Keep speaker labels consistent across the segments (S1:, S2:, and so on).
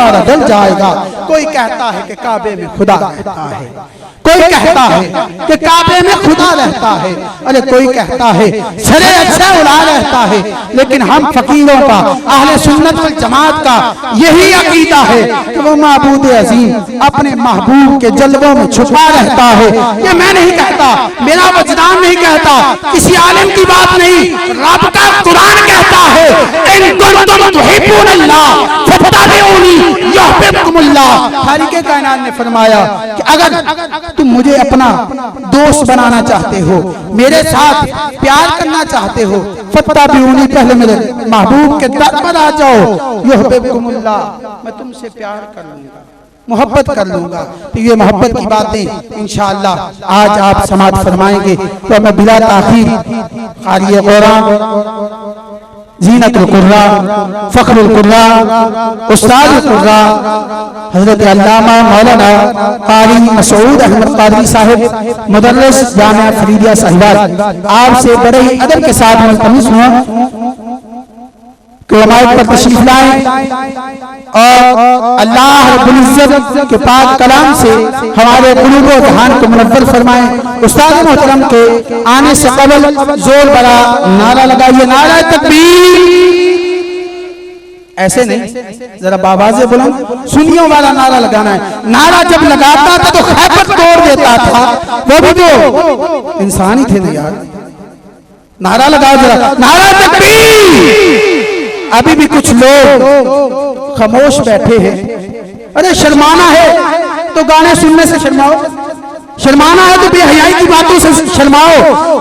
S1: तुम्हारा दिल जाएगा। कोई कहता है कि काबे में खुदा रहता है, कोई कहता है कि काबे में खुदा रहता है, अरे कोई कहता है सरे अच्छा उड़ा रहता है। लेकिन हम फकीरों का, अहले सुन्नत वल जमात का यही अकीदा है कि वो माबूद अजीम अपने महबूब के जलवों में छुपा रहता है। ये मैं नहीं कहता, मेरा वजदान नहीं कहता, किसी आलिम की बात नहीं, रब का कुरान कहता है इन कुंतुम तुहिब्बुनल्लाह फत्तबिऊनी युहिब्बुकुमुल्लाह। खालिक़े कायनात ने फरमाया कि अगर तुम मुझे अपना दोस्त बनाना चाहते हो, मेरे साथ प्यार करना चाहते हो, फत्तबिऊनी पहले मेरे महबूब के दर पर आ जाओ, युहिब्बुकुमुल्लाह, मैं तुमसे प्यार कर लूंगा, मोहब्बत कर लूंगा। तो ये मोहब्बत की बातें इंशाअल्लाह आज आप समाअत फरमाएंगे। तो मैं बिला ताखीर क़ारी कुरान, ज़ीनतुल कुर्रान, फ़ख्रुल कुर्रान, उस्तादुल कुर्रान हज़रत अल्लामा मौलाना क़ारी मसूद अहमद क़ादरी साहिब मुदर्रिस जामिया फरीदिया साहिबात आपसे बड़े ही अदब के साथ मुल्तमिस हूँ कि माइक पर तशरीफ लाएं और अल्लाह रब्बुल इज्जत के पाक कलाम से हमारे क़ुलूब व ज़हान को मुनव्वर फरमाएं। उस्ताद मोहतरम के आने से कबल जोर बड़ा नारा लगाइए, नारा तकबीर। ऐसे नहीं, जरा बावाज़े बुलंद सुन्नियों वाला नारा लगाना है। नारा जब लगाता था तो खैबर तोड़ देता था, वो भी तो इंसान ही थे ना यार। नारा लगाओ जरा, नारा तकबीर। अभी भी कुछ लोग खामोश बैठे हैं। अरे शर्माना है तो गाने सुनने से शर्माओ, शर्माना है तो बेहयाई की बातों से शर्माओ।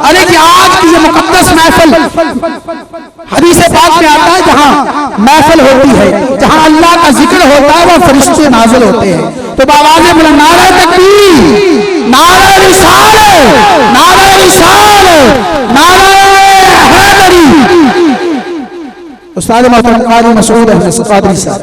S1: अरे कि आज की ये मुकद्दस महफिल, हदीस पाक में आता है जहां महफिल होती है, जहां अल्लाह का जिक्र होता है, वह फरिश्ते नाज़िल होते हैं। तो बावाज़े बुलंद नारा तकबीर, नारा रिसालत, नारा रिसालत, नारा हैदरी। उस्ताद मोहतरम क़ारी मसूद अहमद क़ादरी साहब।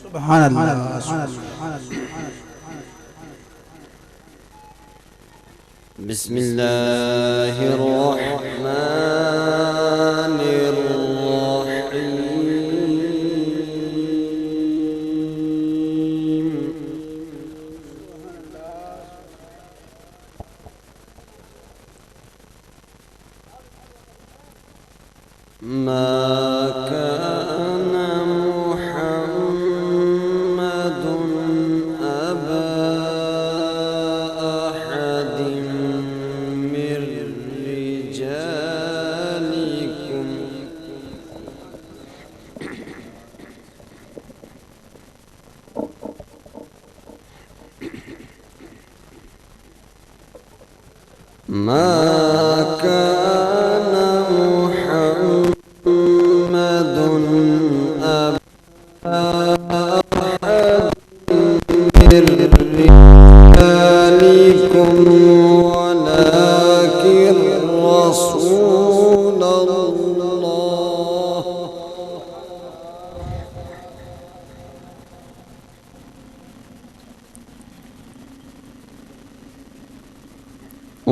S1: सुभान अल्लाह।
S2: बिस्मिल्लाहिर रहमानिर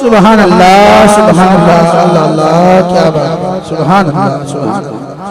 S1: सुभान अल्लाह अल्लाह अल्लाह, क्या बात है, सुभान अल्लाह सुभान अल्लाह.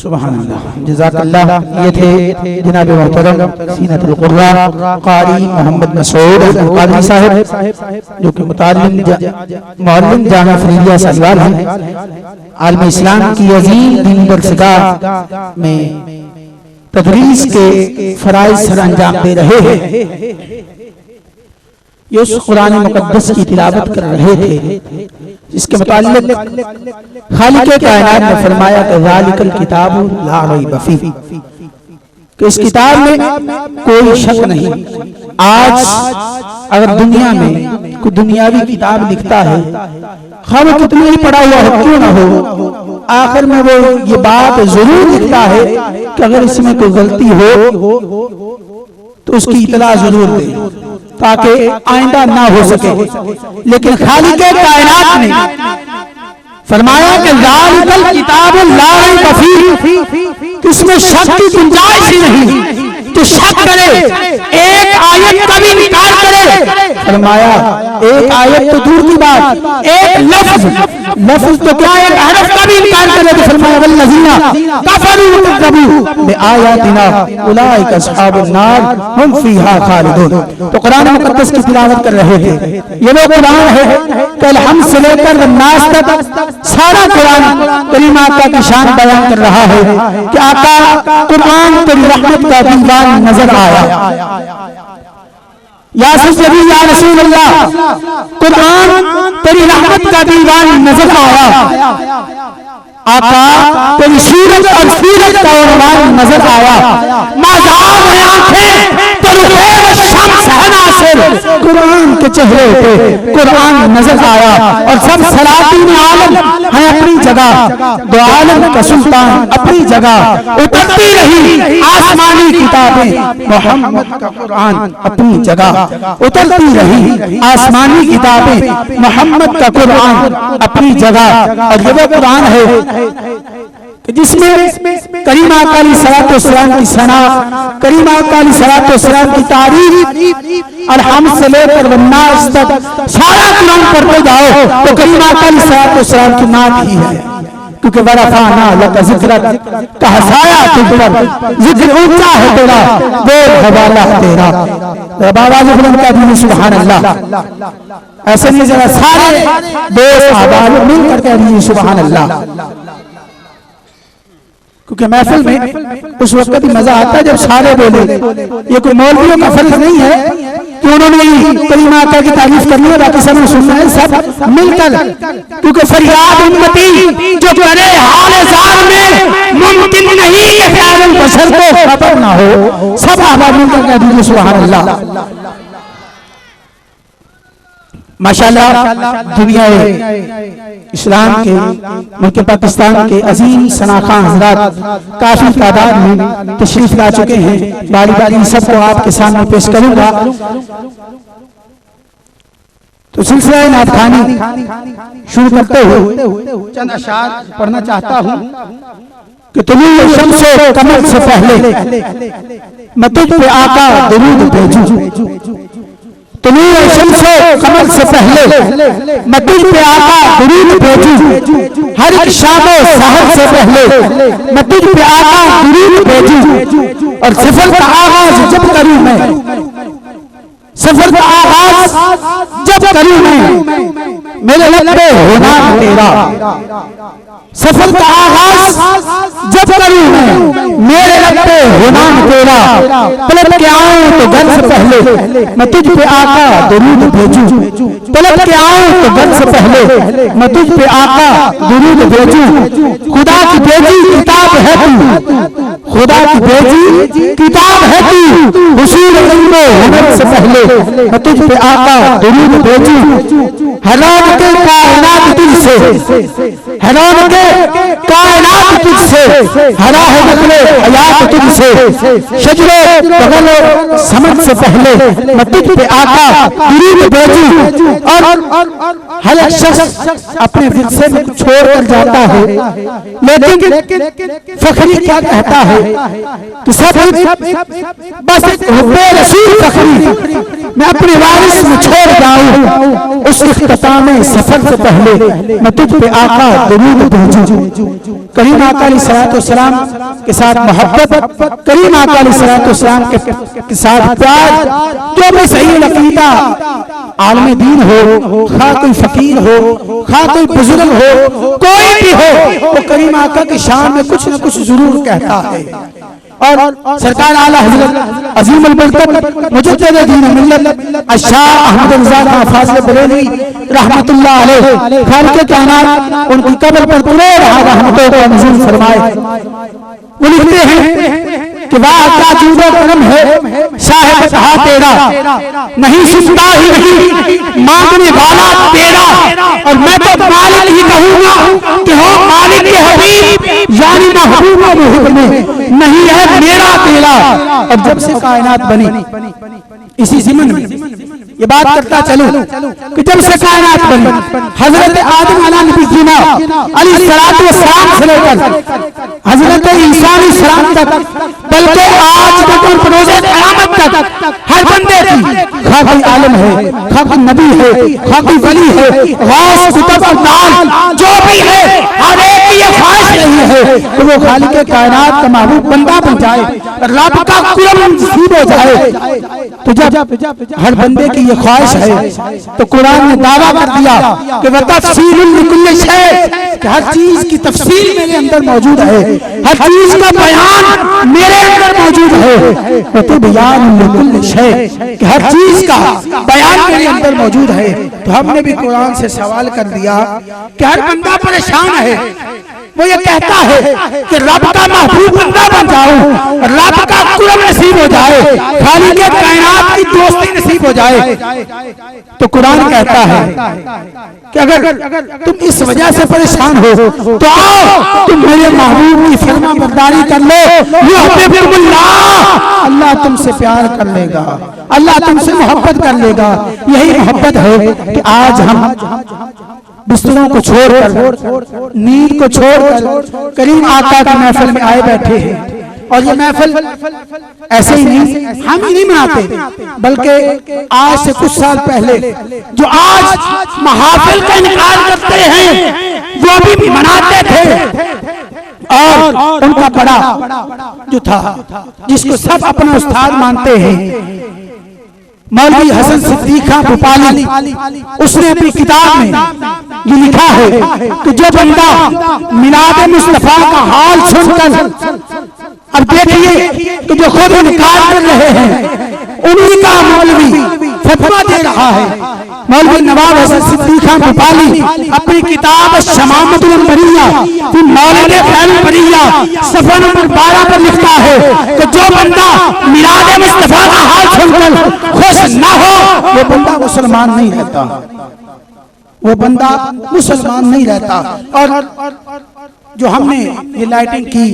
S1: सुभान अल्लाह, जज़ाकल्लाह. ये थे जनाब मोहतरम सीनतुल कुर्रा कारी मोहम्मद मसूद कादरी साहब, जो कि मुअल्लिम जामिया फरीदिया साहिवाल हैं. आलम इस्लाम की अजीम दीन दरसगाह में तदरीस के फराइज सर अंजाम दे रहे हैं. ये उस कुरान मुकद्दस की तिलावत कर रहे थे जिसके मुताल्लिक खालिक कायनात ने फरमाया कि ज़ालिकल किताबु ला रैब फीह, कि इस किताब में कोई शक नहीं. आज अगर दुनिया में कोई दुनियावी किताब लिखता है, हम कितनी ही पढ़ा हुआ हो क्यों ना हो, आखिर में वो ये बात जरूर लिखता है कि अगर इसमें कोई गलती हो तो उसकी इतला जरूर दे ताकि आइंदा ना हो सके. लेकिन खालिक कायनात ने फरमाया कि ज़ालिकल किताबु ला रैब फीह, इसमें शक की गुंजाइश ही नहीं. तो शक करे, एक आयत का भी इनकार करे, फरमाया एक आयत तो दूर की बात, एक लफ्ज तो क्या एक हरफ का भी इनकार करे तो फरमाया वल्लज़ीना कफरू वकज़्ज़बू बिआयातिना उलाइका अस्हाबुन नार हुम फीहा खालिदून. तो कुरान मुकद्दस की तिलावत कर रहे थे. ये वो कुरान है कि अलहम्द से लेकर नास तक सारा कुरान करीम आका की शान बयान कर रहा है कि आका कुरान तेरी रहमत का दीवान नजर आया. या सैयदी या रसूल अल्लाह, कुरान तेरी रहमत का दीवान नजर आया. आका तेरी सूरत और सीरत का उन्वान नजर आया. माज़ाब है आंखें तो रुखे शम्स है नासिर, कुरान के चेहरे पे कुरान नजर आया. और सब सलातीन आलम है अपनी जगह, दो आलम का सुल्तान अपनी जगह. उतरती रही आसमानी किताबें, मोहम्मद का कुरान अपनी जगह. उतरती रही आसमानी किताबें, मोहम्मद का कुरान अपनी जगह. और ये वो कुरान है जिसमें करीम आका अलैहिस्सलातु वस्सलाम की सना, करीम आका अलैहिस्सलातु वस्सलाम की तारीफ और हम से लेकर वन्नास तक सारा कुरान पढ़ते जाओ तो करीम आका अलैहिस्सलातु वस्सलाम की नात ही है. क्योंकि वरफ़अना लका ज़िक्रक का हसाया तुझ पर, जिक्र ऊंचा है तेरा, बोल हवाला तेरा. बाबा जी बुलंद का भी सुभान अल्लाह. ऐसे नहीं जरा सारे दोस्त आबाद मिलकर कह दीजिए सुभान अल्लाह. क्योंकि महफिल में उस वक्त ही मजा आता है जब सारे बोले. ये कोई मौलवियों का फर्ज नहीं है कि उन्होंने करीम आका की तारीफ करनी है बाकी सब सुनना है, सब मिलकर. क्योंकि फरियाद उम्मती जो करे हाल ज़ार में मुमकिन नहीं कि ख्याल बशर को खबर ना हो. सब आबाद मिलकर कह दीजिए सुभान अल्लाह. माशाअल्लाह दुनिया इस्लाम के मुल्क पाकिस्तान के अजीम सनाखा हजरात काफी तादाद में तशरीफ ला चुके हैं. बारी बारी सबको आपके सामने पेश करूंगा. तो सिलसिला नाथखानी शुरू करते हुए चंद अशार पढ़ना चाहता हूं कि तुलूए शम्स कमर से पहले मैं तुझ पे आका दुरूद भेजूं। तुलूए शम्स कमर से पहले मैं तुझ पे आका दुरूद भेजूं। हर एक शाम सहर से पहले मैं तुझ पे आका दुरूद भेजूं। और सफर का आगाज जब करूं मैं, सफर का आगाज जब करूं मैं, मेरे लब पे होना तेरा। सफर का आगाज जब करूं मैं, मेरे लब पे होना तेरा। पलट के आऊं तो घर से पहले मैं तुझ पे आका दुरूद भेजूं। पलट के आऊं तो घर से पहले मैं तुझ पे आका दुरूद भेजूं। खुदा की भेजी किताब है तू, खुदा की भेजी किताब है तू। हुसूर इल्मो हुनर से पहले मैं तुझ पे आका दुरूद भेजूं। हैरान के कायनात तुझसे, हैरान के कायनात तुझसे, हरा है नकले हयात तुझसे। शजरे बगल समझ से पहले मैं तुझ पे आका दुरूद भेजूं। और हर एक शख्स अपने विरसे में छोड़ कर जाता है, लेकिन फखरी क्या कहता है कि सब बस हुब्बे रसूल फखरी मैं अपने वारिस में छोड़ जाऊं। उस इख्तिताम सफर से पहले मैं तुझ पे आका दुरूद भेजूं। करीम आका अलैहिस्सलाम के साथ मोहब्बत, करीम आका अलैहिस्सलाम के साथ प्यार, जो भी सही अकीदा आलम दीन हो, खा कोई फकीर हो, खा कोई बुजुर्ग हो, कोई भी हो, वो करीम आका की शान में कुछ न कुछ जरूर कहता है। और सरकार आला हज़रत अज़ीम अल-बरकत मुजद्दिद दीन मिल्लत शाह अहमद रज़ा फाज़िल बरेलवी रहमतुल्लाह अलैह खालिक़े कायनात उनकी कब्र पर करोड़ रहमतों का नज़ूल फरमाए। वो लिखते हैं कि वाह क्या जूदो करम है साहिब कहा तेरा, नहीं सुनता ही नहीं मांगने वाला तेरा। और मैं तो मालिक ही कहूंगा कि हो मालिक के हबीब यानी महबूब मुहिब में नहीं है मेरा तेरा। और जब से कायनात बनी इसी ज़िमन में ये बात करता चलूं कि जब से कायनात बनी हजरत आदम अलैहिस्सलाम अलैहिस्सलातु वस्सलाम से लेकर हजरत ईसा अलैहिस्सलाम तक, बल्कि आज तक और रोज़े क़यामत तक हर बंदे की खा कोई आलम है, खा कोई नबी है, खा कोई वली है, गौस कुतुब अब्दाल जो भी है, हर एक की ये ख्वाहिश नहीं है कि वो खालिक़े कायनात का महबूब बंदा बन जाए, रब का कुर्ब नसीब हो जाए। तो जब हर बंदे की ये ख्वाहिश है तो कुरान ने दावा कर दिया कि वह तफसीलुल लिकुल्लि शै, कि हर चीज की तफसील मेरे अंदर मौजूद है, हर चीज का बयान मेरे अंदर मौजूद है। वह बयान लिकुल्लि शै, कि हर चीज का बयान मेरे अंदर मौजूद है। तो हमने भी कुरान से सवाल कर दिया कि हर बंदा परेशान है, वो ये कहता है कि रब का महबूब बंदा बन जाऊं, रब का कुर्ब नसीब हो जाए, खालिक़े कायनात की दोस्ती नसीब हो जाए। तो कुरान कहता है कि अगर तुम इस वजह से परेशान हो तो आओ तुम मेरे महबूब की फरमा बरदारी कर लो। अल्लाह तुमसे प्यार कर लेगा, अल्लाह तुमसे मोहब्बत कर लेगा। यही मोहब्बत है कि आज हम बिस्तरों को छोड़कर, नींद को छोड़कर करीम आका की महफिल में आए बैठे हैं। और ये महफिल ऐसे ही नहीं, हम ही नहीं मनाते, बल्कि आज से कुछ साल पहले जो आज महफिल का इनकार करते हैं वो भी मनाते थे। और उनका बड़ा जो था जिसको सब अपना उस्ताद मानते हैं, मौलवी हसन सिद्दीक खां भोपाली, उसने अपनी किताब में ये लिखा है कि जो बंदा मिलाद मुस्तफा का हाल सुनकर, अब देखिए कि जो खुद इनकार कर रहे हैं उन्हीं का मौलवी फतवा दे रहा है। मौलवी नवाब हसन सिद्दीक खां भोपाली अपनी किताब शमामतुल बरिया फिर मौलिद खैरुल बरिया सफ़ा नंबर 12 पर लिखता है कि जो बंदा मिलाद मुस्तफा का हाल सुनकर खुश ना हो वो बंदा मुसलमान नहीं रहता, वो बंदा मुसलमान नहीं रहता। और जो हमने ये लाइटिंग की,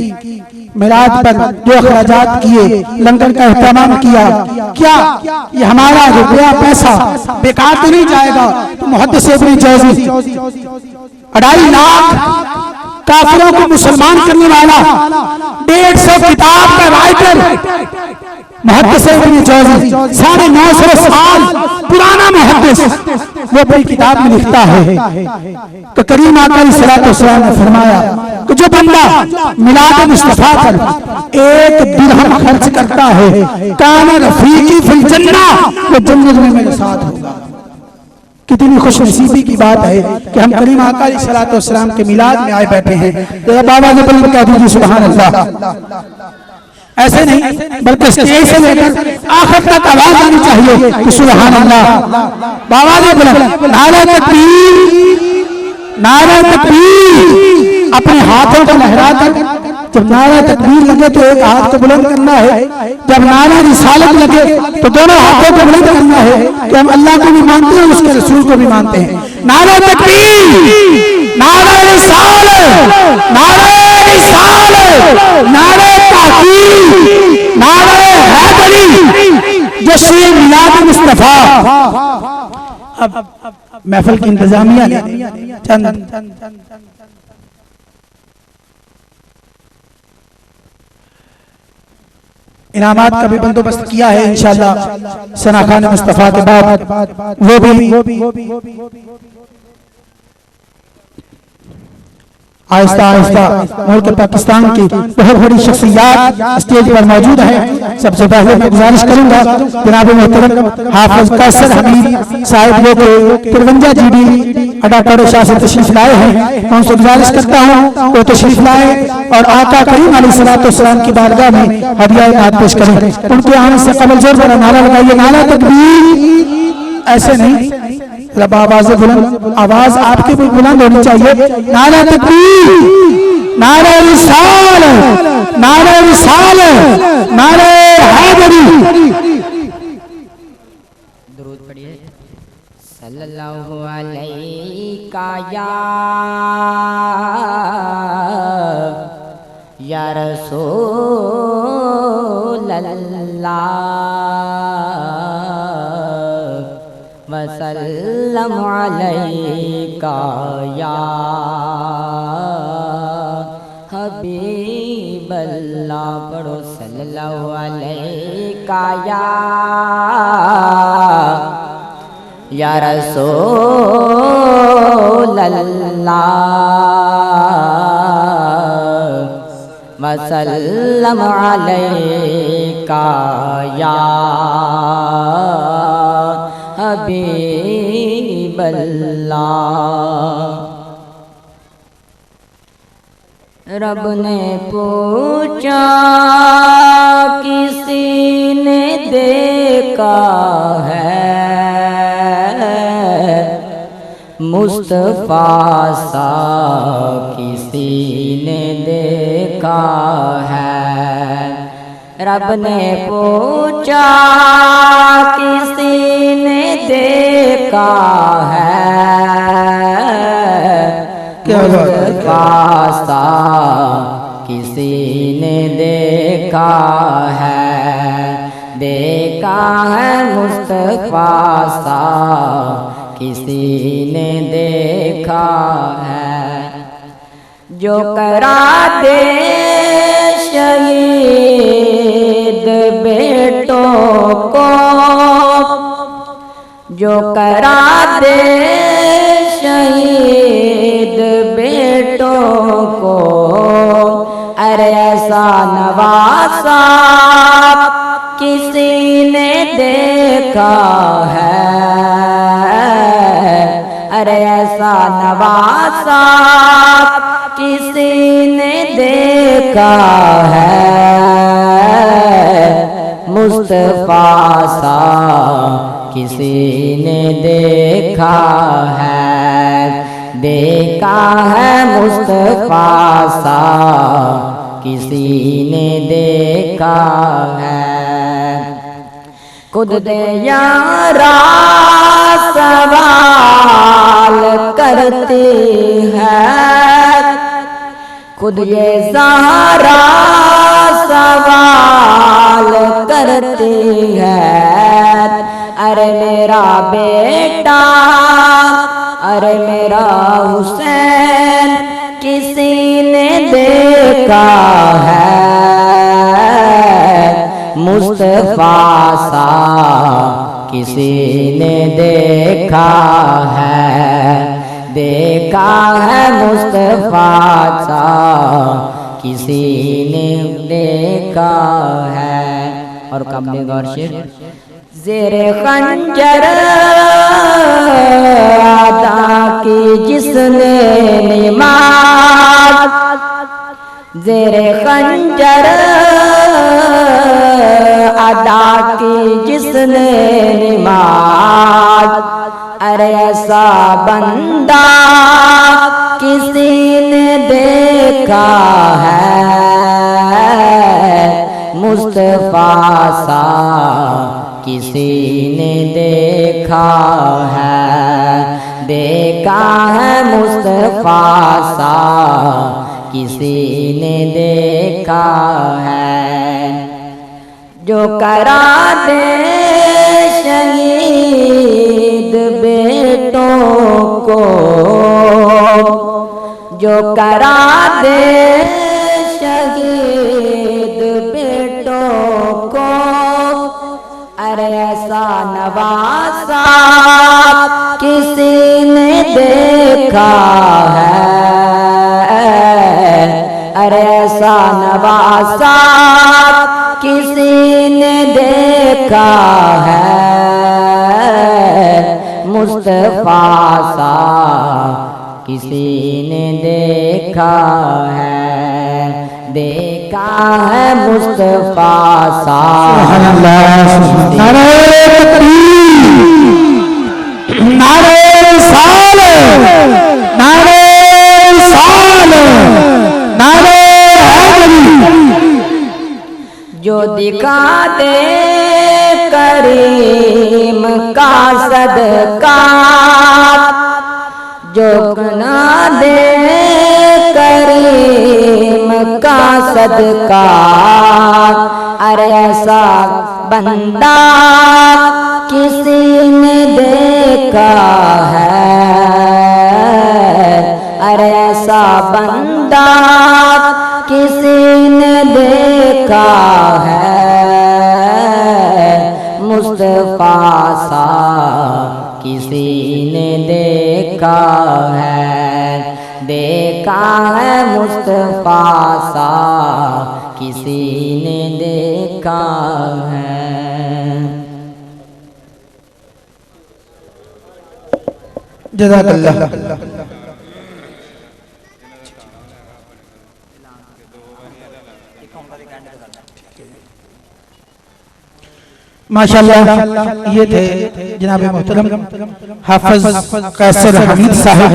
S1: मिलाद पर जो अखराजात किए, लंगर का एहतमाम किया, क्या ये हमारा रुपया पैसा बेकार तो नहीं जाएगा? तो मुहद्दिस इब्न जौज़ी 2.5 लाख काफिरों को मुसलमान करने वाला 150 किताब का राइटर मुहद्दिस इब्न जौज़ी 950 साल पुराना मुहद्दिस, वो अपनी किताब में लिखता है कि करीम आका अलैहिस्सलातु वस्सलाम ने फरमाया कि जो बंदा मिलाद मुस्तफा पर 1 दिरहम खर्च करता है, काना रफीकी फिल जन्नह, वो जन्नत में मेरे साथ होगा। कितनी खुशनसीबी की बात है कि हम करीम आका अलैहिस्सलातु वस्सलाम के मिलाद में आए बैठे हैं। तो बाबा ने बुलंद कह दीजिए सुभान अल्लाह। ऐसे नहीं बल्कि स्टेज से लेकर आखिर तक आवाज आनी चाहिए कि सुभान अल्लाह। बाबा ने बुलंद नारे तकबीर, नारे तकबीर, अपने हाथों को लहराकर जब नारा तकबीर लगे तो एक हाथ को बुलंद करना है, जब नारा रिसालत लगे तो दोनों हाथों को बुलंद करना है कि हम अल्लाह को भी मानते हैं, उसके रसूल को भी मानते हैं। नारा तकबीर, नारा रिसालत, नारा रिसालत, नारा ताकीद, नारा हैदरी, जश्न मिलाद मुस्तफा। अब महफिल की इंतजामिया ने चंद इनामात का भी बंदोबस्त किया है इंशाअल्लाह। सनाखान मुस्तफा के बाद वो भी आहिस्ता आहिस्ता मुल्क पाकिस्तान की बहुत बड़ी शख्सियत स्टेज पर मौजूद है। सबसे पहले मैं गुजारिश करूंगा जनाब मोहतरम हाफिज कैसर हमीद साहिब लोग 53 GD अडाटोरे शाह से तशरीफ लाए हैं। मैं उनसे गुजारिश करता हूं वो तशरीफ लाए और आका करीम अलैहिस्सलातु वस्सलाम की बारगाह में हदिया नात पेश करें। उनके आने से कबल जोर जरा नारा लगाइए, नारा तकबीर। ऐसे नहीं, रब आवाज बुलंद, आवाज आपकी भी बुलंद होनी चाहिए। नारा तकबीर, नारा रिसालत, नारा रिसालत, नारा हैदरी।
S3: दुरूद पढ़िए। सल्लल्लाहु अलैका या रसूल अल्लाह वसल्लम अलैका या हबीब अल्लाह। पढ़ो सल्लल्लाहु अलैका या रसूल अल्लाह वसल्लम अलैका या हबीब अल्लाह। रब ने पूछा किसी ने देखा है मुस्तफा सा, किसी ने देखा है। रब ने पूछा किसी ने देखा है मुस्तफा सा, किसी ने देखा है। देखा है मुस्तफा सा, किसी ने देखा है। जो करा दे शहीद बेटों को, जो करा दे शहीद बेटों को, अरे ऐसा नवासा किसी ने देखा है। अरे ऐसा नवासा किसी ने देखा है मुस्तफा सा, किसी ने देखा है। देखा है मुस्तफा सा, किसी ने देखा है। खुद दे यारा सवाल करती है, खुद ये ज़हरा सवाल करती है, अरे मेरा बेटा, अरे मेरा हुसैन किसी ने देखा है, मुस्तफा सा किसी ने देखा है, देखा है मुस्तफा सा किसी ने देखा है। और कमले गौर शेर, ज़ेरे खंजर अदा की जिसने नमाज, ज़ेरे खंजर अदा की जिसने नमाज, अरे ऐसा बंदा किसी ने देखा है, मुस्तफा सा किसी ने देखा है, देखा है मुस्तफा सा किसी ने देखा है। जो करा दे शहीद बेटों को, जो करा दे शहीद बेटों को, अरे ऐसा नवासा किसी ने देखा है, अरे ऐसा नवासा किसी ने देखा है, मुस्तफा सा किसी ने देखा है, देखा है मुस्तफा सा।
S1: नारे तकबीर, नारे साल, नारे साल, नारे हैदरी।
S3: जो दिखा दे करीम का सदका, जो बना दे करीम का सदका, अरे ऐसा बंदा किसी ने देखा है, अरे ऐसा बंदा किसी ने देखा है, मुस्तफा सा किसी ने देखा है, देखा है मुस्तफा सा किसी ने देखा है।
S1: जज़ाकल्लाह। माशाअल्लाह, ये थे जनाब मोहतरम हाफिज कैसर हमीद साहब,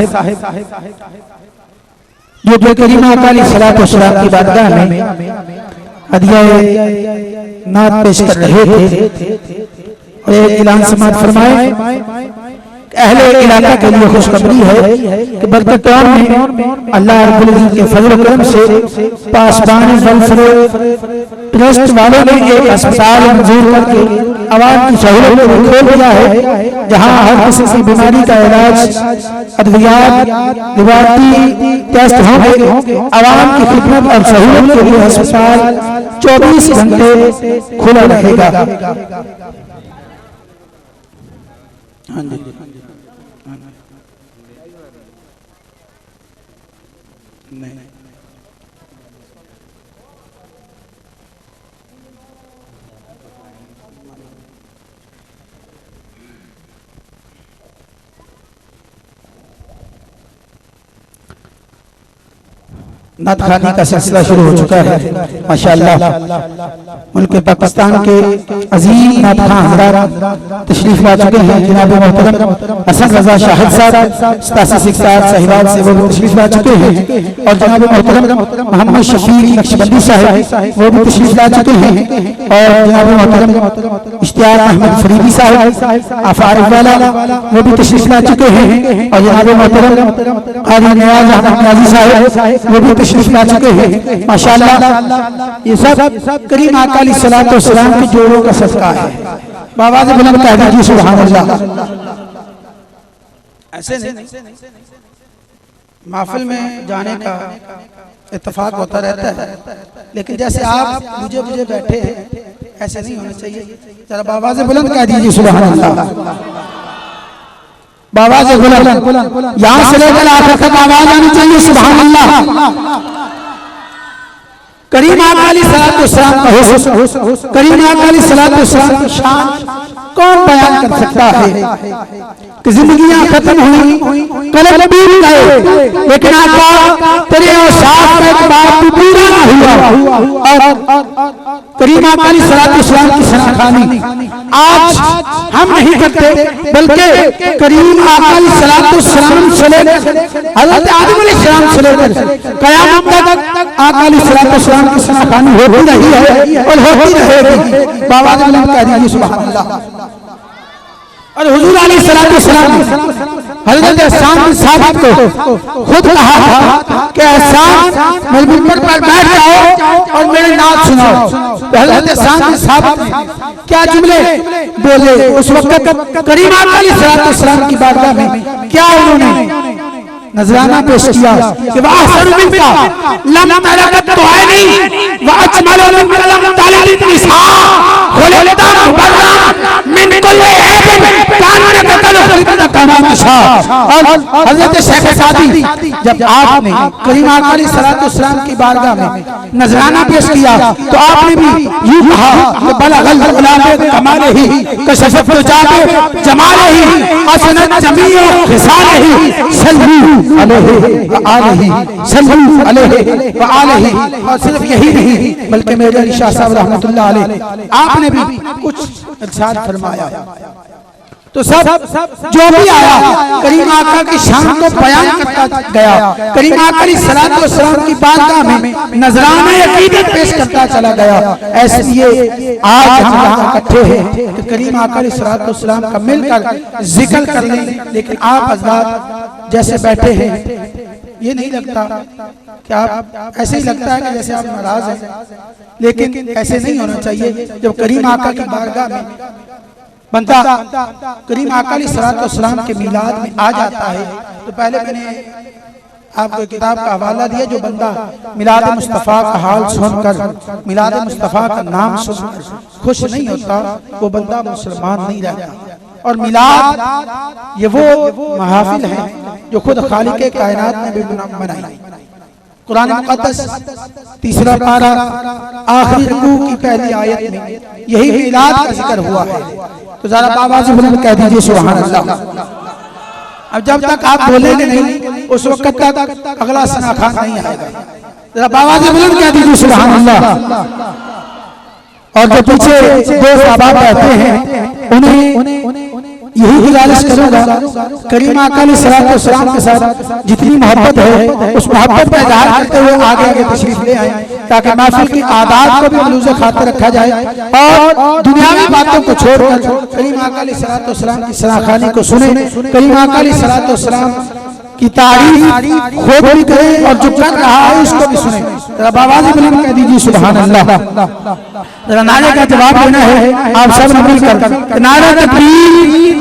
S1: जो करीम अलैहिस्सलातु वस्सलाम की बारगाह में हदिया नात पेश कर रहे थे और एक ऐलान समाअत फरमाए। अहले इलाका के लिए खुशखबरी है कि बरकत टाउन में अल्लाह रब्बुल इज्जत के फजल करम से पासबान वेलफेयर ट्रस्ट वालों ने एक अस्पताल मंजूर करके आवाम की सहूलत को खोल दिया है, जहां हर किसी की बीमारी का इलाज, अद्वियात, लिबार्टी टेस्ट होंगे। आवाम की खिदमत और सहूलत के लिए अस्पताल 24 घंटे खुला रहेगा। हाँ जी, नहीं नात खानी का सिलसिला शुरू हो चुका है। माशाअल्लाह, मुल्क पाकिस्तान के अजीम नात खां हज़रात तशरीफ ला चुके हैं। जनाब मोहतरम हसन रजा शाहिद साहब 87 साहिबान से वो भी तशरीफ ला चुके हैं, और जनाब मोहतरम मोहम्मद शफीक नक्शबंदी साहब वो भी तशरीफ ला चुके हैं, और जनाब मोहतरम इश्तियाक अहमद फरीदी साहब आफारिफ वाला वो भी तशरीफ ला चुके हैं, और जनाब मोहतरम क़ादी नियाज़ अहमद नियाज़ी साहब वो भी तशरीफ ला चुके हैं माशाअल्लाह। ये सब करीम आका अलैहिस्सलातु वस्सलाम के जोड़ों का सदका है। बाबा से बुलंद कह दीजिए सुभान अल्लाह। ऐसे नहीं महफिल में जाने का इत्तेफाक होता रहता है, लेकिन जैसे आप मुझे बैठे हैं ऐसे नहीं होना चाहिए। जरा बाबा से बुलंद कह दीजिए सुभान अल्लाह। बाबा से बुलंद, यहाँ से लेकर आखिर तक आवाज आनी चाहिए सुभान अल्लाह। करीम आका अलैहिस्सलातु वस्सलाम का हुस्न, करीम आका अलैहिस्सलातु वस्सलाम की शान कौन बयान कर सकता है कि जिंदगियां खत्म हुई, कलम बीत गए, लेकिन आका तेरे औसाफ का एक बात भी पूरा ना हुआ। और करीम आका अलैहिस्सलातु वस्सलाम की शनाखानी आज हम नहीं करते, बल्कि करीम आका अलैहिस्सलातु वस्सलाम से लेकर हज़रत आदम अलैहिस्सलाम से लेकर क़यामत तक आका अलैहिस्सलातु वस्सलाम की शनाखानी होती रही है और होती रहेगी। बाबा ने कह दीजिए सुभान अल्लाह। और हुजूर अलैहिस्सलातु वस्सलाम हज़रत एहसान बिन साबित को खुद कहा था कि एहसान मेरे मिंबर पर बैठ जाओ और मेरी नात सुनाओ। तो हज़रत एहसान बिन साबित ने क्या जुमले बोले उस वक्त करीम आका अलैहिस्सलातु वस्सलाम की बारगाह में, क्या उन्होंने नजराना पेश किया कि वह अहसनु मिनका लम तरकत तो है नहीं वह अजमल मिनका लम तलत निसा खुलिता मुबर्रा मिन कुल्ली ऐब कान कतल कमा निशा। और हजरत शेख सादी जब आपने करीम आका अलैहिस्सलातु वस्सलाम की बारगाह में नजराना पेश किया तो आपने भी यूं कहा कि बलगल उलामे कमालही कशफत जाबे जमालही असनत जमीओ खिसालही सल्लू अलैहि व आलिहि सल्लल्लाहु अलैहि व आलिहि। और सिर्फ यही नहीं बल्कि मेरे अली शाह साहब रहमतुल्लाह अलैहि आपने भी कुछ इरशाद फरमाया। तो सब जो भी आया करीम आका की शान को बयान करता गया, करीम आका अलैहिस्सलातु वस्सलाम की बारगाह में नजराना अकीदत पेश करता चला गया। इसलिए आज हम यहाँ इकट्ठे हैं कि करीम आका अलैहिस्सलातु वस्सलाम का मिलकर जिक्र कर लें, लेकिन आप हज़रात जैसे बैठे हैं ये नहीं लगता कि आप, ऐसे ही लगता है कि जैसे आप नाराज हैं, लेकिन ऐसे नहीं होना चाहिए। जब करीम आका की बारगाह में बंदा करीम आका अलैहिस्सलातु वस्सलाम के मिलाद में आ जाता है, तो पहले मैंने आपको किताब का हवाला दिया, जो बंदा मिलाद मुस्तफ़ा का हाल सुनकर, मिलाद मुस्तफ़ा का नाम सुनकर खुश नहीं होता, वो बंदा मुसलमान नहीं रहता। और मिलाद ये वो महफिल है जो खुद खालिक कायनात ने भी बनाई। कुरान मुक़द्दस तीसरा पारा आखिरी रुकू की पहली आयत में यही मिलाद का जिक्र हुआ है। तो जरा बाबा से बुलंद कह दीजिए सुभान अल्लाह। अब जब तक आप बोलेंगे नहीं उस वक्त तक अगला सना खान नहीं आएगा। जरा बाबा से बुलंद कह दीजिए सुभान अल्लाह। और जो पीछे दो साहब बैठे हैं उन्हें यही गुजारिश करूंगा, करीम आका अलैहिस्सलातु वस्सलाम के साथ जितनी मोहब्बत है उस मोहब्बत का इजहार करते हुए आगे आगे तशरीफ ले आए, ताकि महफिल की आदात को भी मलूज़ खातिर रखा जाए और दुनियावी बातों को छोड़कर करीम आका अलैहिस्सलातु वस्सलाम की सनाखानी को सुने, करीम आका अलैहिस्सलातु वस्सलाम की तारीफ खुद भी करें और जो कर रहा है उसको भी सुने। जरा बाबा जी बुलंद कह दीजिए सुभान अल्लाह। जरा नारे का जवाब देना है आप सब ने मिलकर, नारा तकबीर।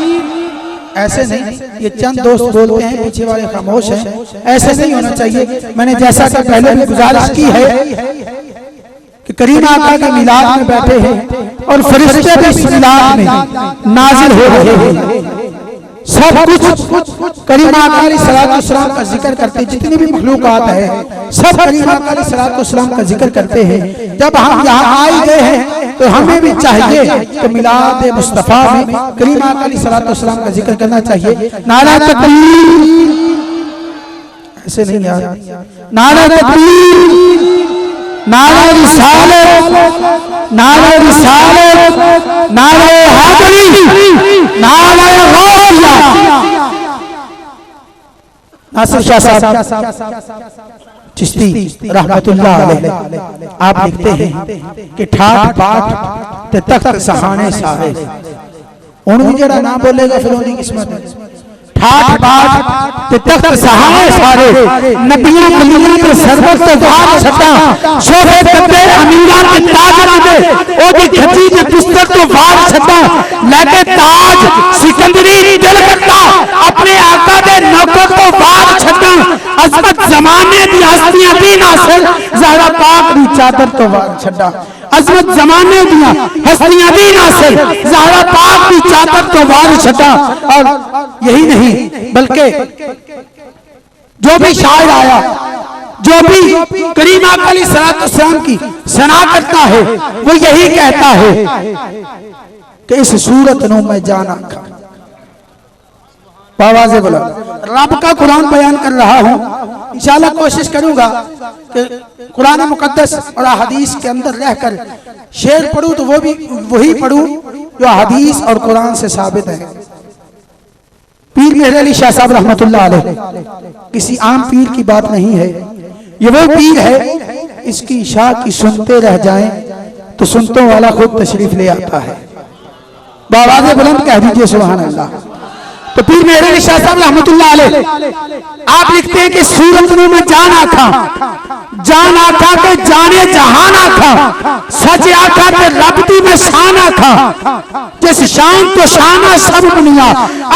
S1: ऐसे नहीं, ये चंद दोस्त बोलते हैं, पीछे वाले खामोश हैं, ऐसे नहीं होना चाहिए। मैंने जैसा कि पहले भी गुजारिश की है कि करीम आका के मिलाद में बैठे हैं और फरिश्ते भी इस मिलाद में नाजिल हो रहे हैं। सब कुछ करीम आका अलैहिस्सलातु वस्सलाम का जिक्र करते, जितनी भी मखलूकात है सब करीम आका अलैहिस्सलातु वस्सलाम का जिक्र करते हैं। जब हम यहाँ आए गए हैं तो हमें भी चाहिए कि मिलाद मुस्तफ़ा में करीम आका अलैहिस्सलातु वस्सलाम का जिक्र करना चाहिए। नारा तकबीर, ऐसे नहीं यार, नारा तकबीर, नारा रिसालत, नारा रिसालत, नारा हैदरी, नारा गौसिया। नासिर शाह साहब चिश्ती रहमतुल्लाह अलैह आप लिखते हैं कि ठाठ बाट ते तख्त सहाने सारे उन भी जड़ा ना बोलेगा फिर उनकी किस्मत है। ठाठ बाट ते तख्त सहारे सारे नबियां वलियां ते सरबत ते वार छटा शोभे कते अमीरां ते ताज दे ओदी खची ते पुस्तक तो वार छटा लेके ताज सिकंदरी दिल करता अपने आका दे नौकर तो वार छटा अजमत जमाने दी हस्तियां दी नासिर ज़हरा पाक दी चादर तो वार छटा अजमत जमाने दिया हस्तियां दी नासिर ज़हरा पाक दी चादर तो वार छटा। और यही नहीं बल्कि जो भी शायर आया, जो भी करीम आका अलैहिस्सलाम की सना करता है, वो यही कहता है कि इस सूरत नु मैं जाना खा आवाज़ बोला रब का कुरान बयान कर रहा हूं। इंशाल्लाह कोशिश करूंगा कि कुरान मुकद्दस और हदीस के अंदर रहकर शेर पढ़ूं तो वो भी वही पढ़ूं जो हदीस और कुरान से साबित है। पीर मेहर अली शाह साहब रहमतुल्लाह अलैह किसी आम पीर की बात नहीं है, ये वो पीर है इसकी शाह की सुनते रह जाएं तो सुनतों वाला खुद तशरीफ ले आता है। बावाज़ बुलंद कह दीजिए सुभान अल्लाह। तो पीर मेहर अली शाह साहब रहमतुल्लाह अलैह आप लिखते हैं कि सूरत में मैं जान आखा के जाने जहान आखा सच आखा के रबती में शान आखा जिस शान तो शाना सब दुनिया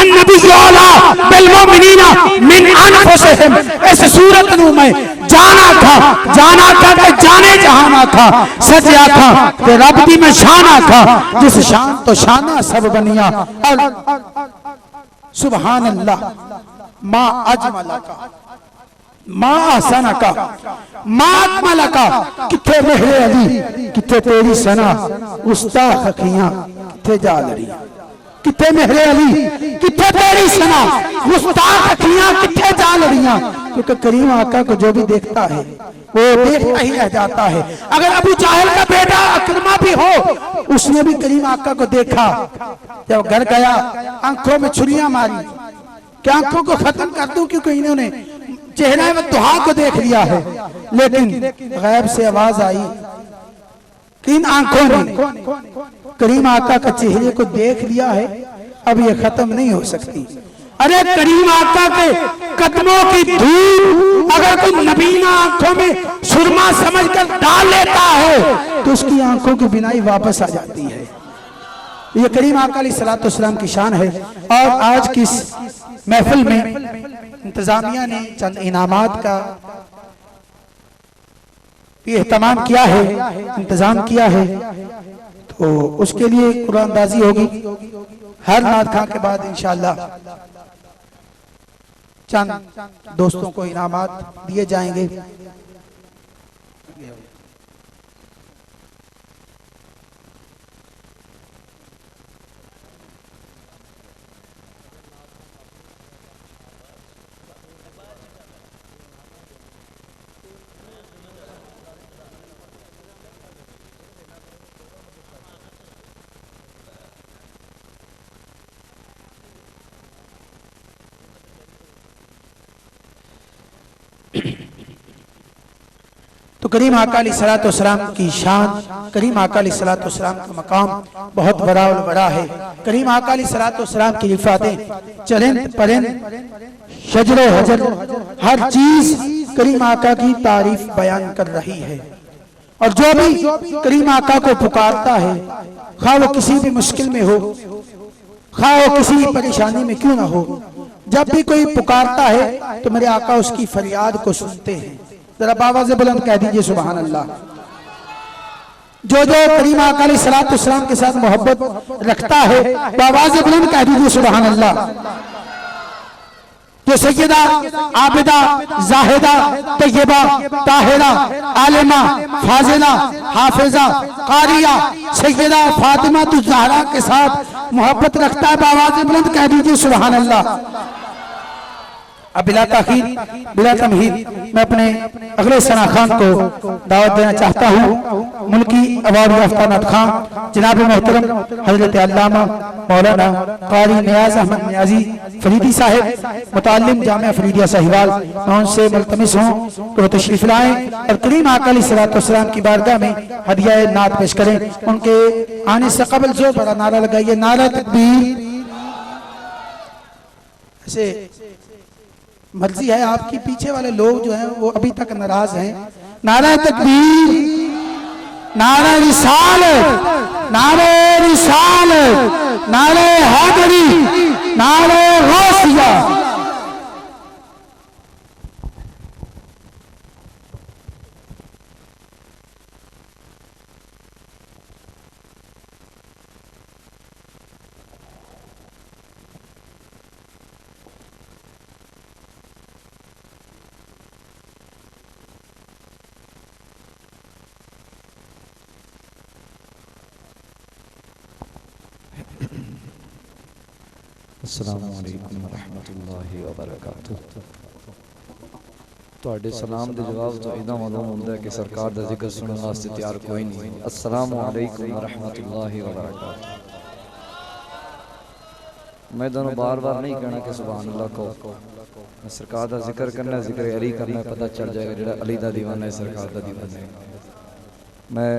S1: अन्नबी औला बिल मोमिनीना मिन अनफुसिहिम। इस सूरत में मैं जान आखा के जाने जहान आखा सच आखा के रबती में शान आखा जिस शान तो शाना सब दुनिया। और सुभान अल्लाह माँ अजमला का माँ आसाना का माँ अकमला का किथे मेहरे अली किथे तेरी सना उस्ताद अखियां किथे जा लड़ी किथे मेहरे अली किथे तेरी सना उस्ताद अखियां किथे जा लड़ियां। क्योंकि करीम आका को जो भी देखता है वो देखता ही रह जाता है। अगर अबू जाहिल का बेटा अकरमा भी हो उसने भी करीम आका को देखा, जब घर गया आंखों में छुरियां मारी कि आंखों को खत्म कर दूं क्योंकि इन्होंने चेहरे में दुहा को देख लिया है। लेकिन गैब से आवाज आई कि इन आंखों ने करीम आका का चेहरे को देख लिया है, अब ये खत्म नहीं हो सकती। अरे करीम आका के कदमों की धूल अगर कोई नबीना आंखों में सुरमा समझकर डाल लेता है तो उसकी आंखों की बिनाई वापस आ जाती है। ये करीम आका अलैहिस्सलाम की शान है। और आज की महफिल में इंतजामिया ने चंद इनामात का एहतमाम किया है, इंतजाम किया है, तो उसके लिए कुरानदाजी होगी। हर नात खां के बाद इंशाअल्लाह चंद दोस्तों को इनामात दिए जाएंगे। तो करीम आका अलैहिस्सलाम की शान, करीम आका अलैहिस्सलाम का मकाम बहुत बड़ा और बड़ा है। करीम आका अलैहिस्सलाम की रिफातें चरिंद परिंद शजर हजर हर चीज करीम आका की तारीफ बयान कर रही है। और जो भी करीम आका को पुकारता है, खा वो किसी भी मुश्किल में हो, खा वो किसी भी परेशानी में क्यों ना हो, जब भी कोई पुकारता है तो मेरे आका उसकी फरियाद को सुनते हैं। जरा आवाज़ बुलंद कह दीजिए सुभान अल्लाह। जो जो करीम आका अलैहिस्सलाम के साथ मोहब्बत रखता है आवाज़ बुलंद कह दीजिए सुभान अल्लाह। जो सैयदा आबिदा जाहिदा तैयबा ताहिरा आलिमा फाजिला हाफिजा कारिया सैयदा फातिमा ज़हरा के साथ मोहब्बत रखता है आवाज़ बुलंद कह दीजिए सुभान अल्लाह। अब बिला ताखीर बिला तमहीद मैं अपने अगले सना खान को दावत देना चाहता हूँ। मुल्की अवार्ड याफ्ता नत खान जनाब मोहतरम हजरत अल्लामा मौलाना कारी नियाज अहमद नियाजी फरीदी साहिब मुताल्लिम जामिया फरीदिया साहिवाल, मैं उनसे मुल्तमिस हूँ तो तशरीफ लाएं और करीम आका अलैहिस्सलाम की बारगाह में हदिया नात पेश करें। उनके आने से कबल जो बड़ा नारा लगाइए, नारा तकबीर ऐसे मर्जी है आपकी, पीछे वाले लोग जो हैं वो अभी तक नाराज हैं। नारा तकबीर, नारा रिसालत, नारे रिसालत, नारे हैदरी, नारे गौसिया।
S4: अस्सलामु अलैकुम वरहमतुल्लाहि वबरकातुह। ਤੁਹਾਡੇ सलाम के जवाब तो इदा मालूम होता है कि सरकार का जिक्र सुनने वास्ते तैयार कोई नहीं। अस्सलामु अलैकुम वरहमतुल्लाहि वबरकातुह। मैं दोनों बार बार नहीं कहना कि सुभान अल्लाह को, मैं सरकार का जिक्र करना, जिक्र अली करना, पता चल जाएगा जो अली का दीवाना है सरकार का दीवाना है। मैं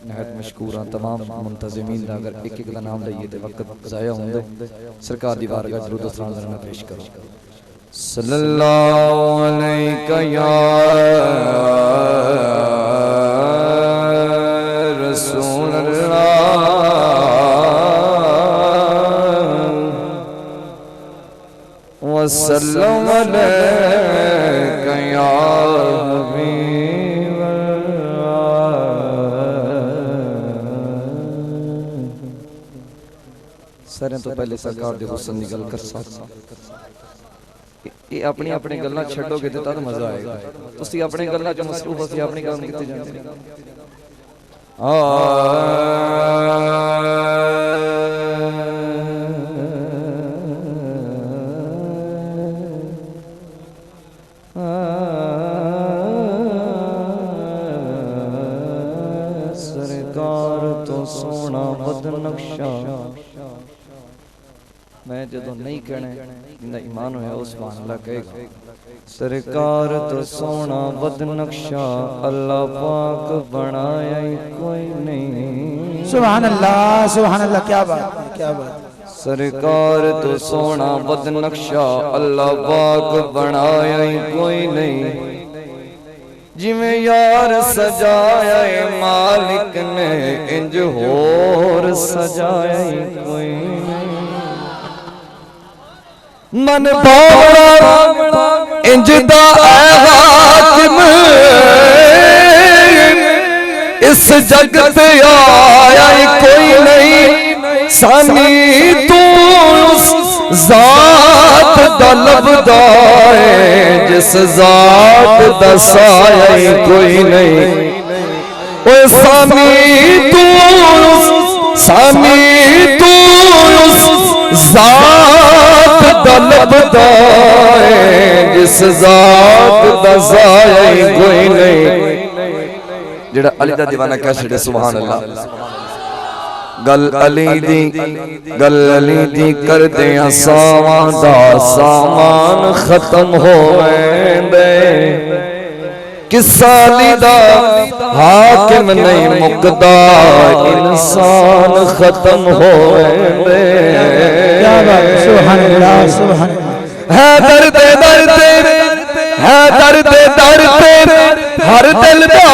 S4: नहायत मशकूर हाँ तमाम मुंतज़िमीन दा। अगर एक एक का नाम लईए तो वक्त ज़ाया होंगे। सरकार दी बारगाह दरूद सलाम ज़रा पेश करो। सल्लल्लाहु अलैका या रसूल अल्लाह, व सल्लल्लाहु अलैका या हबीब सारे तो पहले सरकार के हुस्न की गल कर सकते। ये अपनी अपनी गल्लां छड्डोगे तो तद मजा आएगा। तुसी अपनी गल्लां च मसरूफ हो, अपनी गल कित्ते जांदे। सरकार तो सोना बदनक्शा। मैं जो नहीं कहने जिंदा ईमान होया उस सुभान अल्लाह कहेगा। सरकार तो सोना बदनक्शा, अल्लाह पाक बनाया ही कोई नहीं।
S1: सुभान अल्लाह, सुभान अल्लाह, क्या बात है, क्या बात।
S4: सरकार तो सोना बदनक्शा, अल्लाह पाक बनाया ही कोई नहीं। जिमें यार सजाया है मालिक ने, इंज होर सजाया ही कोई नहीं। मन भावना इंजदा हाकिम, इस जग पे आया कोई नहीं। सानी तू उस जात दा लभदा है, जिस जात दा साया कोई नहीं। ओ सानी तू उस जात दा लभदा है, जिस जात दा साया कोई नहीं। जेड़ा अली दा दीवाना कह छड़े सुभान अल्लाह। गल अली दी कर दे सावां दा सामान खत्म हो वेंदे। किस्सा अली दा हाकिम नहीं मुकदा, इंसान खत्म हो वेंदे।
S1: क्या बात, सुभान अल्लाह, सुभान अल्लाह।
S4: है दर्द है दर्द हर दिल दा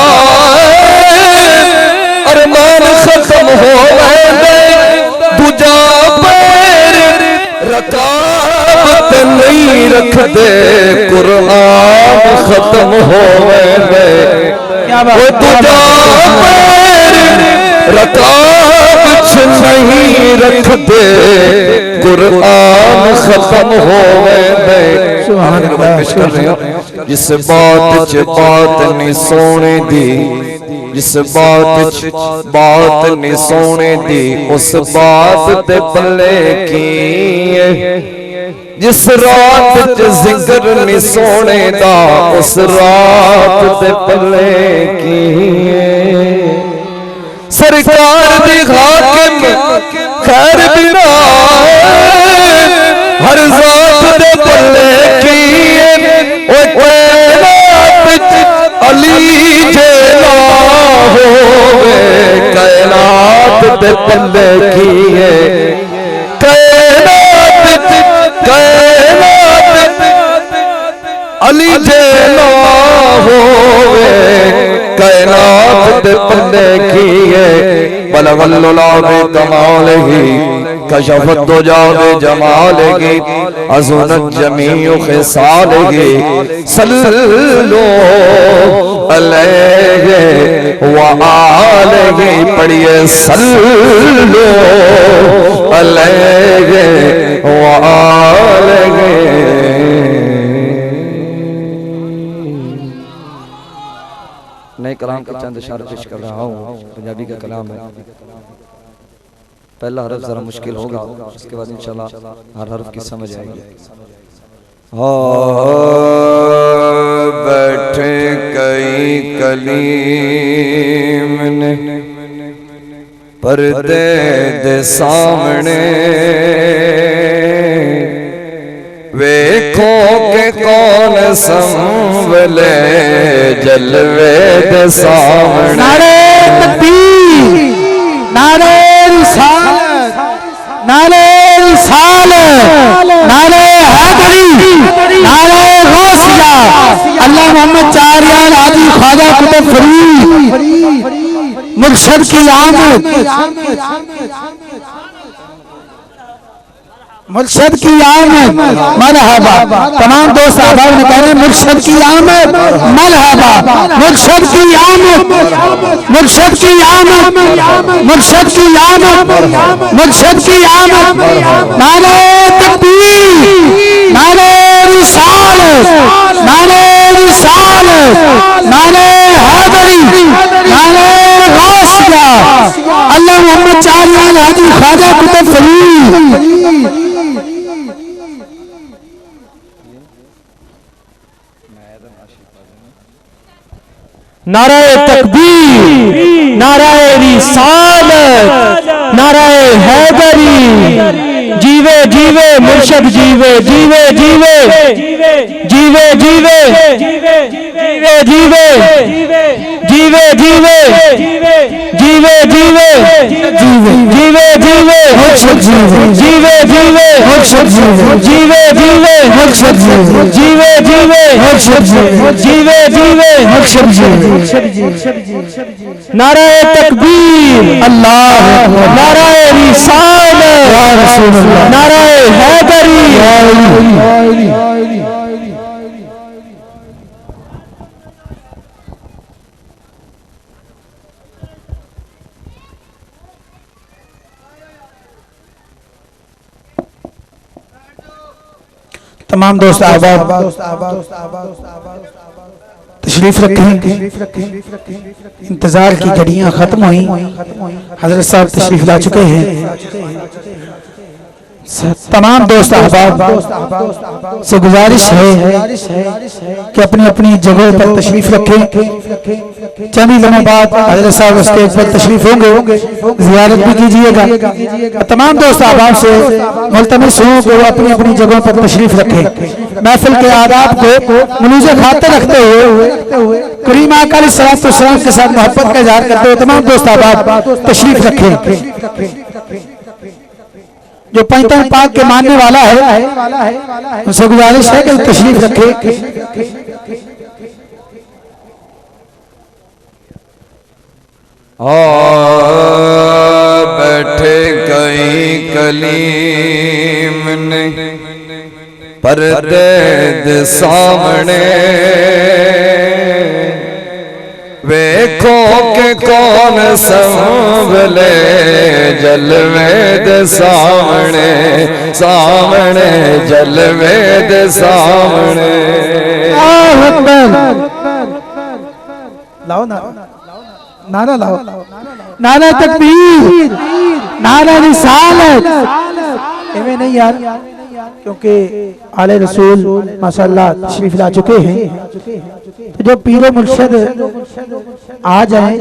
S4: अरमान खत्म हो वेंदे। दूजा पैर रकाब नहीं रखदे, कुरान खत्म हो वेंदे। दूजा पैर रकाब नहीं रखदे, कुरान खत्म हो वेंदे। सुभान अल्लाह। जिस बात च बात नहीं सोने दी, जिस बात च बात नहीं सोने दी, उस बात ते पल्ले की। जिस रात च जिक्र नहीं सोने दा, उस रात ते पल्ले की। सरकार दी हाकिम खैर बिना, हर जात दे पल्ले की। अली जेला होवे, कैनात दे पल्ले की। कैनात अली जे ना होवे कायनात दे बंदे किए बलगल्लुला बे कमाल ही कशफत दुजा बे जमाल ही अज़ुनत जमीउ खिसाल ही सल्लल्लो अलैहि व आलिहि पढ़िए सल्लल्लो अलैहि व आलिहि। नए कलाम के चंद इशारे पेश कर रहा हूँ। पंजाबी का कलाम है। पहला हरफ जरा मुश्किल होगा, उसके बाद इंशाल्लाह हर हरफ की समझ आएगी।
S2: बैठे कई कलीम ने पर्दे दे सामने वेखो के कौन संभले जलवे दे सामने।
S1: नारे तकबीर, नारे रिसालत, नारे रिसालत, नारे हैदरी, नारे गौसिया, अल्लाह मोहम्मद चार यार आदि ख्वाजा कुतुब फरीद मुर्शद की आमद, मुर्शद की आमद मरहबा। तमाम दोस्त अहबाब ने कह रहे मुर्शद की आमद मरहबा, मुर्शद की आमद, मुर्शद की आमद, मुर्शद की आमद, मुर्शद की आमद। नारे तकबीर, नारे रिसालत, नारे रिसालत, नारे हैदरी, नारे गौसिया, अल्लाह मोहम्मद चार यार आदि ख्वाजा कुतुब फरीद। नाराए तकबीर, नाराए रिसालत, नाराए हैदरी, जीवे जीवे मुर्शद जीवे जीवे जीवे जीवे जीवे जीवे जीवे जीवे जीवे जीवे जीवे जीवे जीवे मुर्शद जीवे जीवे मुर्शद जीवे जीवे मुर्शद जीवे जीवे मुर्शद जीवे जीवे मुर्शद। नाराए तकबीर अल्लाह, नाराए रिसालत, नाराए हैदरी। तमाम दोस्त अहबाब तशरीफ रखें। इंतजार की घड़ियां खत्म हुई, हजरत साहब तशरीफ ला चुके हैं। तमाम दोस्त अहबाब से गुजारिश है कि अपनी अपनी जगह पर तशरीफ रखें। चंद ही लम्हों बाद हजरत साहब स्टेज पर तशरीफ होंगे, जियारत भी कीजिएगा। तमाम दोस्त अहबाब से मुल्तमिस हूँ कि वो अपनी अपनी जगहों पर तशरीफ रखें। महफिल के आदाब को मलूज़े खातिर रखते हुए करीम आका अलैहिस्सलाम के साथ मोहब्बत का इजहार करते हुए तमाम दोस्त अहबाब तशरीफ रखें। जो पंचतन पाक के मानने वाला है उनसे गुजारिश है कि तशरीफ रखे।
S2: बैठे कई कलीम ने पर्दे दे सामने वेखो के कौन संभले जलवे दे सामने, सामने जलवे दे सामने।
S1: लाओ नारा लाओ, नारा तकबीर, नारा रिसालत। एवं नहीं यार, क्योंकि आले रसूल माशाअल्लाह तशरीफ ला चुके हैं। तो जो पीर मुर्शद आ जाए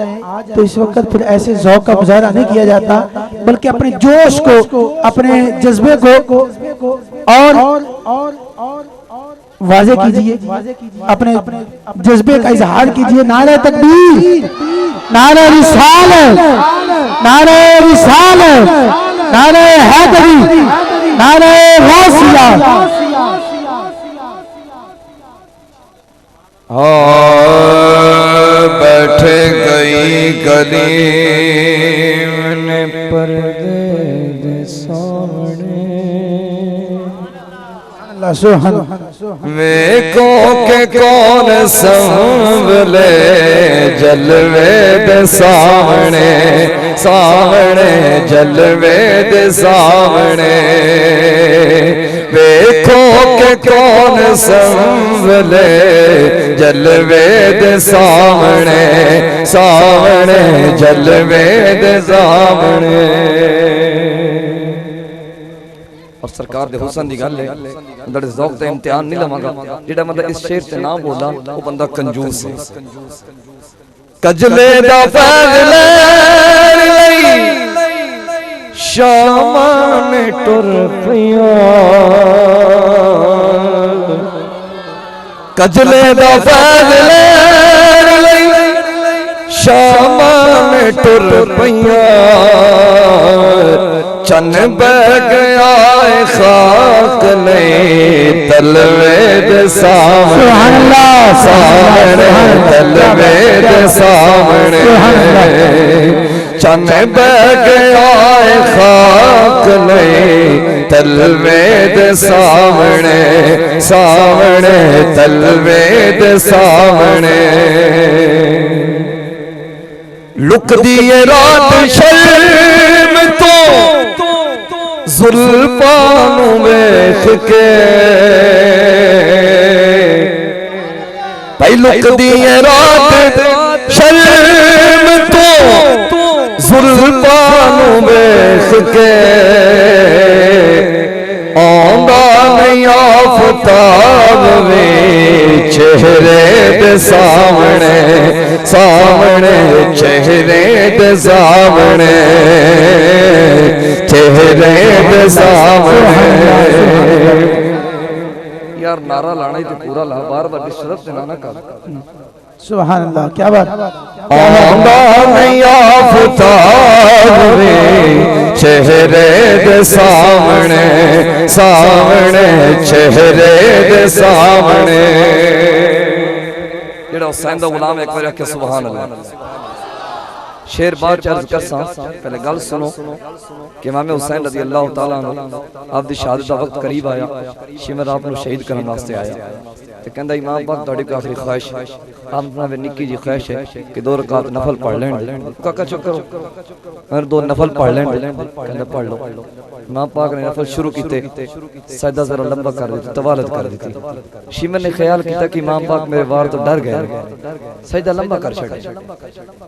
S1: तो इस वक्त फिर ऐसे ज़ौक़ का मुज़ाहरा नहीं किया जाता, बल्कि अपने जोश को, अपने जज्बे को और वाज़े कीजिए, अपने जज्बे का इजहार कीजिए। नारे तकबीर, नारे रिसालत, नारे रिसालत, नारे हैदरी, नारे गौसिया।
S2: बैठ गई कलीम ने पर्दे दे सामने, वेखो के कौन संभले जलवे दे सामने, सामने जलवे दे सामने, वेखो के कौन संभले जलवे दे सामने, सामने जलवे दे सामने।
S4: और सरकार दे हुसन दी गल है, अंदर ज़ौक़ ते इम्तिहान नहीं लवांगा, जेड़ा मतलब इस शेर ते ना बोला वो बंदा कंजूस है।
S2: कजले दा फैज़ लई शामां में टुर पियां, कजले दा फैज़ लई शामां में टुर पियां, चन बह गया खाक नहीं तलवे दे सामने, सामने तलवे दे सामने, चन बह गया खाक नहीं तलवे दे सामने, सामने तलवे दे सामने। लुक दिए रात शर्म तो जुल्फां नू वेख के, भाई लुक दिए रात शर्म तो जुल्फां नू वेख के, आंदा नहीं आफताब वे चेहरे दे सामने, सामने चेहरे दे सामने, चेहरे दे सामने।
S4: यार नारा लाना ही तो पूरा ला, बार बार डिस्टर्ब से ना कर।
S1: सुभान अल्लाह, क्या बात।
S2: आंदा नहीं आफताब वे चेहरे दे सामने, सामने चेहरे दे सामने।
S4: जेड़ा हुसैन दा गुलाम एक बार आखे सुभान अल्लाह। शेर बार चर्ज करसा, पहले गल सुनो कि इमाम हुसैन रज़ी अल्लाह तआला अन्हु आप दी शहादत दा वक्त करीब आया, शिमर आप नु शहीद करने वास्ते आया ते कहंदा इमाम पाक तुहाडी कोई आखिरी ख्वाहिश है, आप अपना निक्की जी ख्वाहिश है कि 2 रकात नफल पढ़ लें। काका चुप करो, और 2 नफल पढ़ लें। कहंदा पढ़ लो। इमाम पाक ने नफल शुरू कीते, सजदा जरा लंबा कर दिया, तवालत कर दी। शिमर ने ख्याल किया कि इमाम पाक मेरे वार तो डर गए, सजदा लंबा कर छड़े,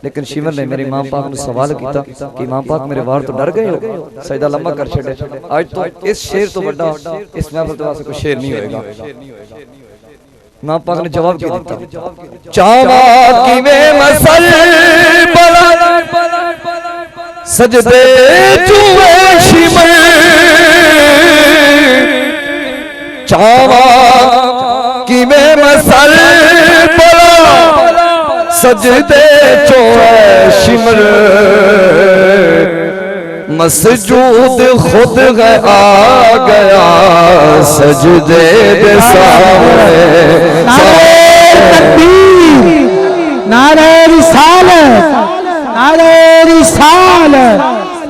S4: लेकिन शिमर ने मेरे इमाम पाक ने सवाल किया कि इमाम पाक मेरे वार तो डर गए हो, सजदा लंबा कर छड़े। आज तो इस शेर तो बड़ा इस महफिल के वास्ते कोई शेर नहीं होएगा। इमाम पाक ने जवाब क्या दिया,
S2: चावा किवें मसल बला सजदे चुए शिमर, चावा किवें मसल बला सजदे चुए शिमर, मसजूद खुद आ गया सजदे दे सामने।
S1: नारे रिसालत, नारे रिसालत,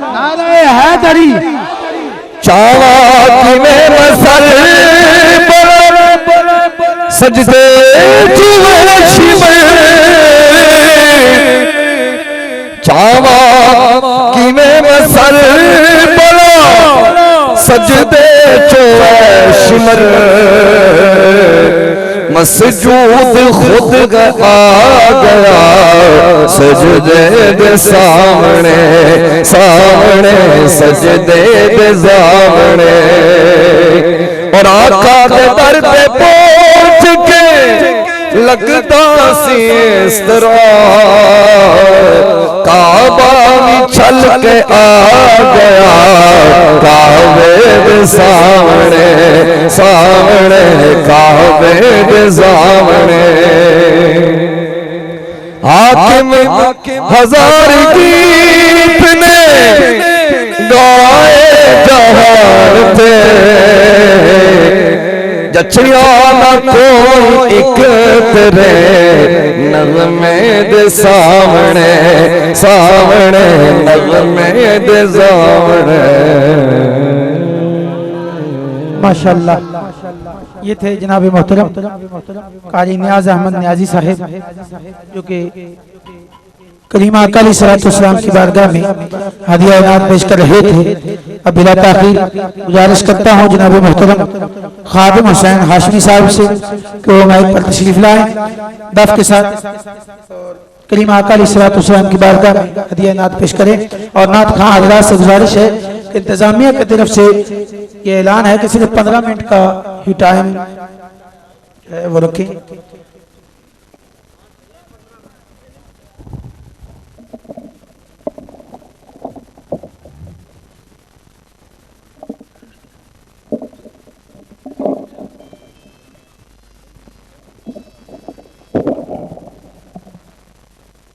S1: नारे हैदरी।
S2: चावा किवें मसल सजदे चुए शिमर, चावा किवें मसल सजदे चुए शिमर, मसजूद खुद आ गया सजदे दे सामने, सामने सजदे दे सामने। और आका दे दर पे पहुंच के लगता सी इस तरह काबा भी छल के आ गया काबे दे सामने, सामने काबे दे सामने। हाकिम हजार गीत ने गाए जहान थे, जचिया ना कोई एक तेरे नज़मे दे सामने सामने नज़मे दे सामने।
S1: माशाअल्लाह, ये थे जनाब मोहतरम कारी नियाज अहमद नियाजी साहिब, जो कि करीमा आका अलैहिस्सलाम की बारगाह में हदिया इनात पेश कर रहे थे। अब बिला ताखीर गुजारिश करता हूँ जनाब मोहतरम खादिम हुसैन हाशमी साहब से कि वो माइक पर तशरीफ लाएं दफ के साथ, करीमा आका अलैहिस्सलाम की बारगाह में हदिया इनात पेश करें। और नात खां हजरात से गुजारिश है कि इंतजामिया की तरफ से ये ऐलान है कि सिर्फ 15 मिनट का ही टाइम वो रखें।